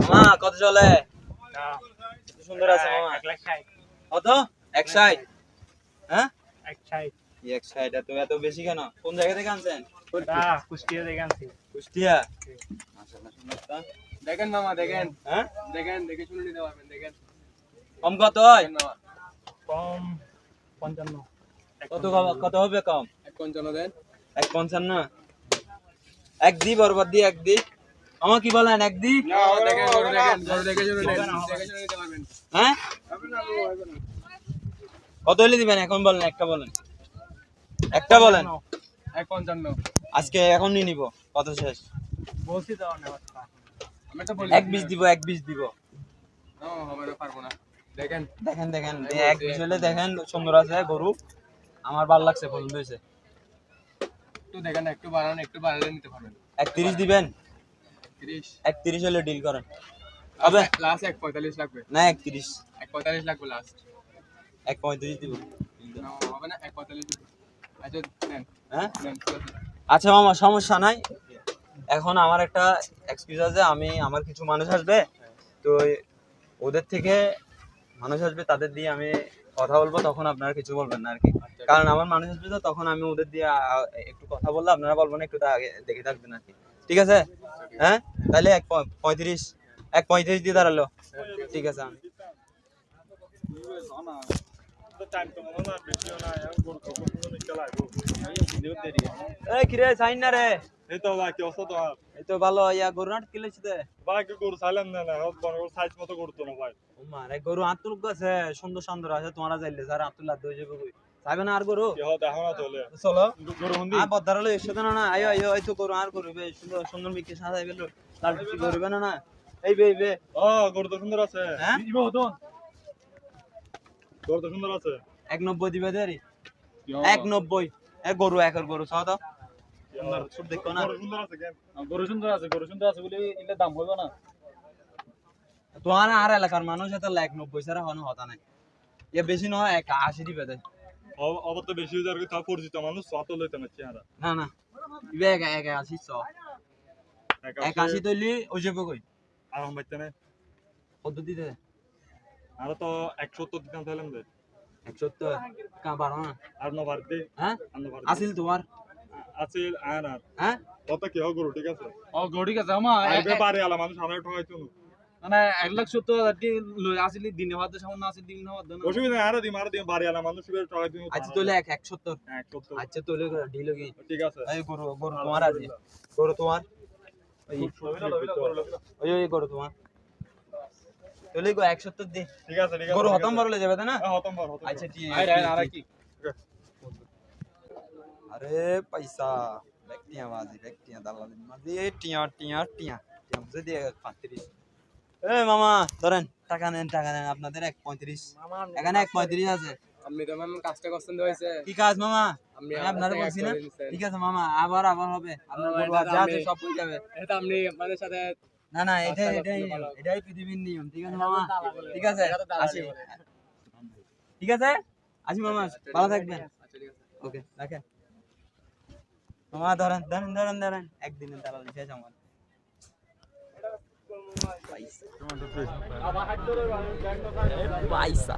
মামা কত চলে? সুন্দর আছে মামা। 1,60,000 কত? 160? হ্যাঁ 1,60,000 160 এত এত বেশি কেন? কোন জায়গা থেকে আনছেন? কুষ্টিয়া থেকে আনছি। কুষ্টিয়া। মাশাআল্লাহ সুন্দর তো। দেখেন মামা দেখেন, হ্যাঁ দেখেন দেখে শুনে নিতে পারবেন। দেখেন কম কত হয়? কম 55 কত কত হবে কম? 155 দেন। 155 এক দি বরবাদ দি এক দি। আমার কি বলেন এক দি? দেখেন গরু দেখেন, গরু দেখে শুনে নেন, দেখে শুনে নিতে পারবেন। হ্যাঁ কত হলে দিবেন এখন বলেন, একটা বলেন, একটা বলেন। 155 আজকে এখন নিয়ে নিব, কত শেষ? বলছি তো না কথা। আমি তো বলি 120 দিব, 120 দিব। না হবে না, পারবো না। দেখেন দেখেন দেখেন 120 হলে দেখেন সুন্দর আছে গরু, আমার ভালো লাগছে, পছন্দ হয়েছে। একটু দেখেন, একটু বাড়ান, একটু বাড়ালে নিতে পারবেন। 31 দিবেন? 30 31 হলে ডিল করেন। হবে লাস্ট 145 লাগবে। না 31, 145 লাগবে লাস্ট। 135 দিব। না হবে না, 145 দিব। আচ্ছা নেন হ্যাঁ নেন। আচ্ছা মামা সমস্যা নাই। এখন আমার একটা এক্সকিউজ আছে, আমি আমার কিছু মানুষ আসবে, তো ওদের থেকে মানুষ আসবে, তাদের দিয়ে আমি কথা বলবো, তখন আপনারা কিছু বলবেন না আর কি। কারণ আমার মানুষ আসবে তো, তখন আমি ওদের দিয়ে একটু কথা বললে আপনারা বলবেন একটু আগে দেখে থাকবেন আর কি। ঠিক আছে? হ্যাঁ তাহলে 135, 135 দিয়ে দাঁড়ালো। ঠিক আছে। আমি এই কিরে সাইন না রে? এই তো ভাই কি অবস্থা তোমার? এই তো ভালো। ইয়া গরু নাট কিলেছিতে ভাই কি গরু চাইলেন না না বড় সাইজ মতো করতো না ভাই। মারে গরু আতুল আছে, সুন্দর সুন্দর আছে, তোমরা যাইলে স্যার আতুল আদ হয়ে যাবে কই চাইবে না আর গরু? কি হয় দেখো না চলে চলো গরু হন্দি আর বদার হলো এসে না না, আয়ো আয়ো এই তো গরু আর গরু বে সুন্দর সুন্দর মিকে সাজাই গেল, তার কিছু করবে না না। এই বে বে ও গরু তো সুন্দর আছে। হ্যাঁ ইবো হতন গরু তো সুন্দর আছে। 190 দিবে দেরি 190 এ গরু একের গরু চাও তো সুন্দর সব দেখো না। গরু সুন্দর আছে কেন? গরু সুন্দর আছে, গরু সুন্দর আছে বলে এর দাম হইব না। তোমার আর এলাকার মানুষ এত 190 ছাড়া হন হতা নাই, এ বেশি নয় 180 দিবে দেয়। অবত তো বেশি হয়ে যাবে, তা পরিচিত মানুষ সত লইতে না চেহারা। না না ইবে 180 180 তৈলি ওই যাবে কই আর আমি বাইতে না পদ্ধতিতে আর তো 170 দিতাম তাহলে দে 170 কা বারো না। আর ন বার দে হ্যাঁ আর ন বার আসিল তোমার? আছে আর আর হ্যাঁ কত কি হবে গরু ঠিক আছে? ও গরু ঠিক আছে আমা আর ব্যাপারে আলা মানুষ আমার ঠকাইতো না। মানে 1,70,000 কি লই আসলি দিনে হওয়াতে সামনে আসলি দিনে হওয়াতে না। অসুবিধা নাই, আর দিম বাড়ি আলা মানুষ এর ঠকাইতো না। আচ্ছা তোলে 170। 170 আচ্ছা তোলে ঢিল কি ঠিক আছে। এই গরু গরু তোমার আছে, গরু তোমার ওই ওই গরু তোমার তোলে গো 170 দি। ঠিক আছে ঠিক আছে গরু হতম বড় লয়ে যাবে তাই না? হ্যাঁ হতম বার হতম। আচ্ছা ঠিক আরে আর কি আরে পয়সা ব্যক্তিয়া বাজি ব্যক্তিয়া দালাল মাঝে টিয়া টিয়া টিয়া টিয়া বুঝে দিয়ে 35। এই মামা ধরেন টাকা নেন আপনাদের 135, এখানে 135 আছে। আপনি তো ম্যাম কাজটা পছন্দ হয়েছে। কি কাজ মামা? আমি আমি আপনারে বলছি না? ঠিক আছে মামা, আবার হবে আপনার ও, গরু এটা আর যা আছে আমি- সব হয়ে যাবে। এটা আপনি আমাদের সাথে না না আচ্ছা, এটাই ভালো। এটাই পৃথিবীর নিয়ম। ঠিক আছে মামা, ঠিক আছে এটা তো দালালি আসি। বলে। ঠিক আছে আসি মামা, ভালো থাকবেন। আচ্ছা ঠিক আছে। ওকে রাখেন মামা। ধরেন একদিনের দালালি শেষ আমার। পয়সা